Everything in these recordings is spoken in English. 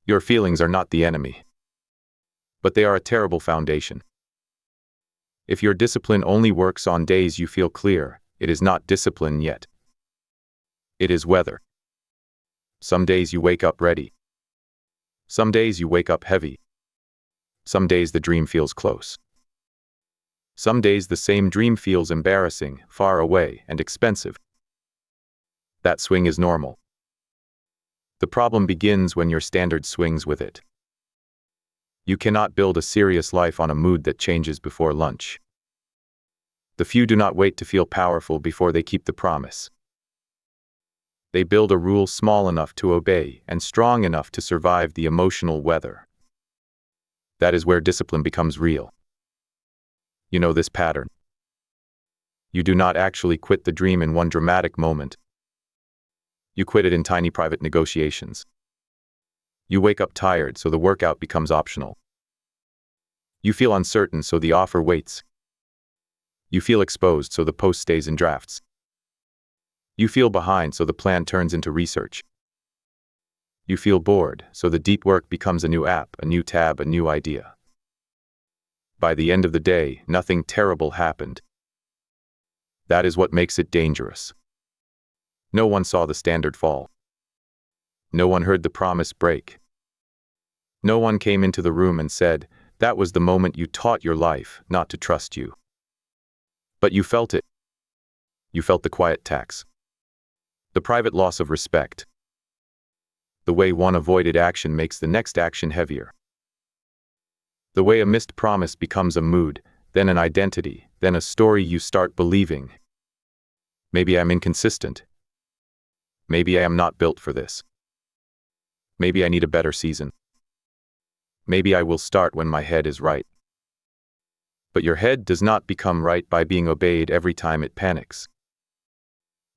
Your feelings are not the enemy, but they are a terrible foundation. If your discipline only works on days you feel clear, it is not discipline yet. It is weather. Some days you wake up ready. Some days you wake up heavy. Some days the dream feels close. Some days the same dream feels embarrassing, far away, and expensive. That swing is normal. The problem begins when your standard swings with it. You cannot build a serious life on a mood that changes before lunch. The few do not wait to feel powerful before they keep the promise. They build a rule small enough to obey and strong enough to survive the emotional weather. That is where discipline becomes real. You know this pattern. You do not actually quit the dream in one dramatic moment. You quit it in tiny private negotiations. You wake up tired, so the workout becomes optional. You feel uncertain, so the offer waits. You feel exposed, so the post stays in drafts. You feel behind, so the plan turns into research. You feel bored, so the deep work becomes a new app, a new tab, a new idea. By the end of the day, nothing terrible happened. That is what makes it dangerous. No one saw the standard fall. No one heard the promise break. No one came into the room and said, "That was the moment you taught your life not to trust you." But you felt it. You felt the quiet tax. The private loss of respect. The way one avoided action makes the next action heavier. The way a missed promise becomes a mood, then an identity, then a story you start believing. Maybe I'm inconsistent. Maybe I am not built for this. Maybe I need a better season. Maybe I will start when my head is right. But your head does not become right by being obeyed every time it panics.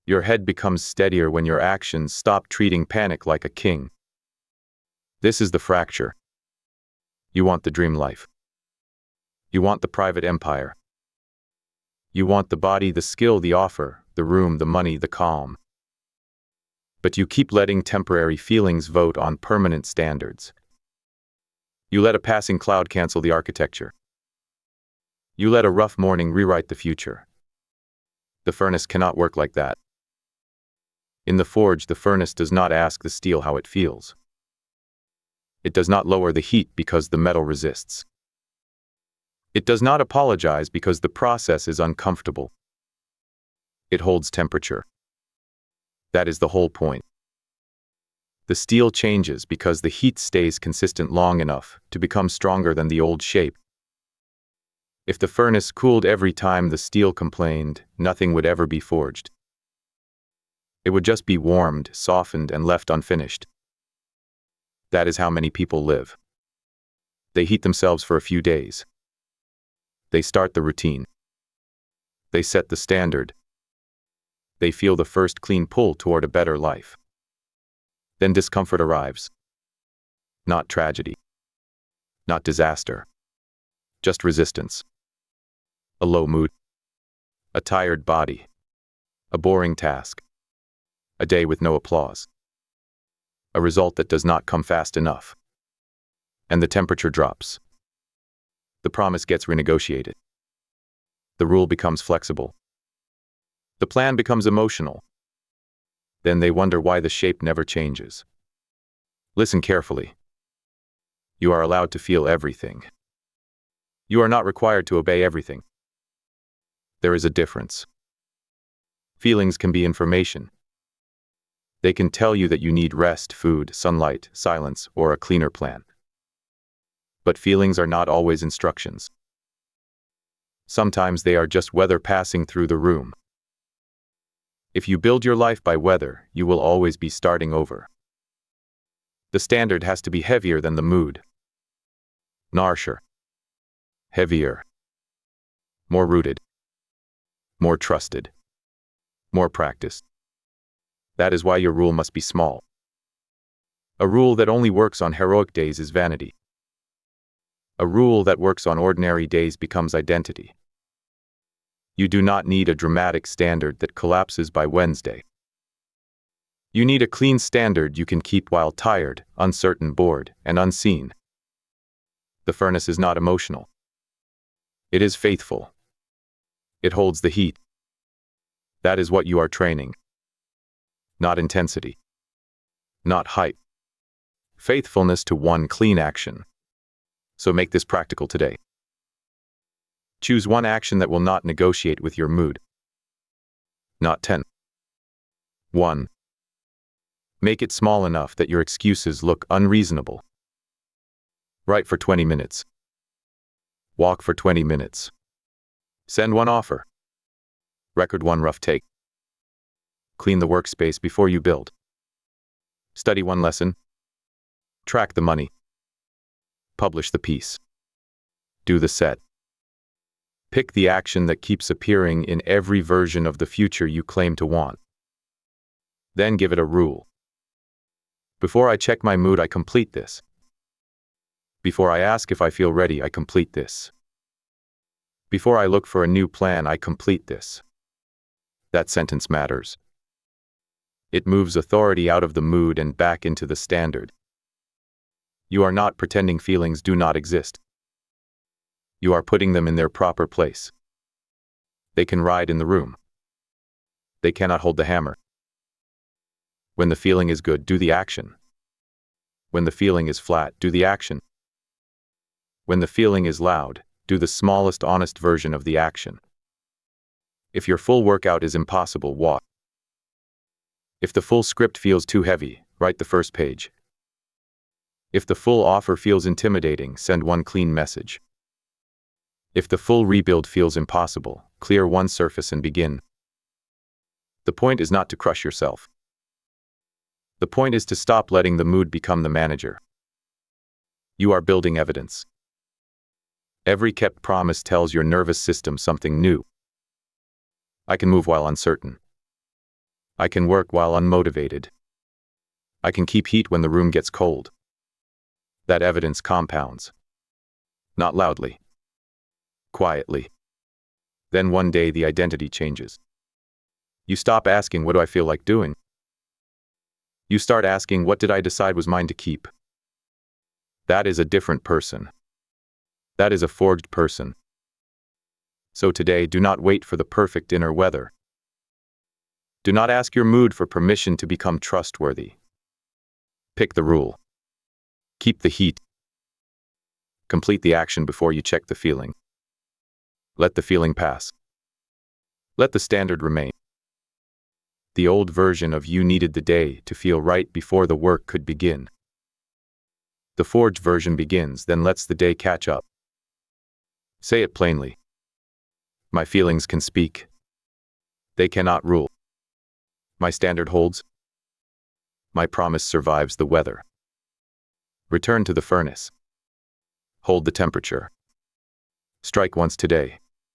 Your head becomes steadier when your actions stop treating panic like a king. This is the fracture. You want the dream life. You want the private empire. You want the body, the skill, the offer, the room, the money, the calm. But you keep letting temporary feelings vote on permanent standards. You let a passing cloud cancel the architecture. You let a rough morning rewrite the future. The furnace cannot work like that. In the forge, the furnace does not ask the steel how it feels. It does not lower the heat because the metal resists. It does not apologize because the process is uncomfortable. It holds temperature. That is the whole point. The steel changes because the heat stays consistent long enough to become stronger than the old shape. If the furnace cooled every time the steel complained, nothing would ever be forged. It would just be warmed, softened, and left unfinished. That is how many people live. They heat themselves for a few days. They start the routine. They set the standard. They feel the first clean pull toward a better life. Then discomfort arrives. Not tragedy. Not disaster. Just resistance. A low mood. A tired body. A boring task. A day with no applause. A result that does not come fast enough. And the temperature drops. The promise gets renegotiated. The rule becomes flexible. The plan becomes emotional. Then they wonder why the shape never changes. Listen carefully. You are allowed to feel everything. You are not required to obey everything. There is a difference. Feelings can be information. They can tell you that you need rest, food, sunlight, silence, or a cleaner plan. But feelings are not always instructions. Sometimes they are just weather passing through the room. If you build your life by weather, you will always be starting over. The standard has to be heavier than the mood. Harsher. Heavier. More rooted. More trusted. More practiced. That is why your rule must be small. A rule that only works on heroic days is vanity. A rule that works on ordinary days becomes identity. You do not need a dramatic standard that collapses by Wednesday. You need a clean standard you can keep while tired, uncertain, bored, and unseen. The furnace is not emotional. It is faithful. It holds the heat. That is what you are training. Not intensity. Not hype. Faithfulness to one clean action. So make this practical today. Choose one action that will not negotiate with your mood. Not 10. 1. Make it small enough that your excuses look unreasonable. Write for 20 minutes. Walk for 20 minutes. Send one offer. Record one rough take. Clean the workspace before you build. Study one lesson. Track the money. Publish the piece. Do the set. Pick the action that keeps appearing in every version of the future you claim to want. Then give it a rule. Before I check my mood, I complete this. Before I ask if I feel ready, I complete this. Before I look for a new plan, I complete this. That sentence matters. It moves authority out of the mood and back into the standard. You are not pretending feelings do not exist. You are putting them in their proper place. They can ride in the room. They cannot hold the hammer. When the feeling is good, do the action. When the feeling is flat, do the action. When the feeling is loud, do the smallest honest version of the action. If your full workout is impossible, walk. If the full script feels too heavy, write the first page. If the full offer feels intimidating, send one clean message. If the full rebuild feels impossible, clear one surface and begin. The point is not to crush yourself. The point is to stop letting the mood become the manager. You are building evidence. Every kept promise tells your nervous system something new. I can move while uncertain. I can work while unmotivated. I can keep heat when the room gets cold. That evidence compounds. Not loudly. Quietly. Then one day the identity changes. You stop asking, what do I feel like doing? You start asking, what did I decide was mine to keep? That is a different person. That is a forged person. So today, do not wait for the perfect inner weather. Do not ask your mood for permission to become trustworthy. Pick the rule. Keep the heat. Complete the action before you check the feeling. Let the feeling pass. Let the standard remain. The old version of you needed the day to feel right before the work could begin. The forged version begins, then lets the day catch up. Say it plainly. My feelings can speak. They cannot rule. My standard holds. My promise survives the weather. Return to the furnace. Hold the temperature. Strike once today.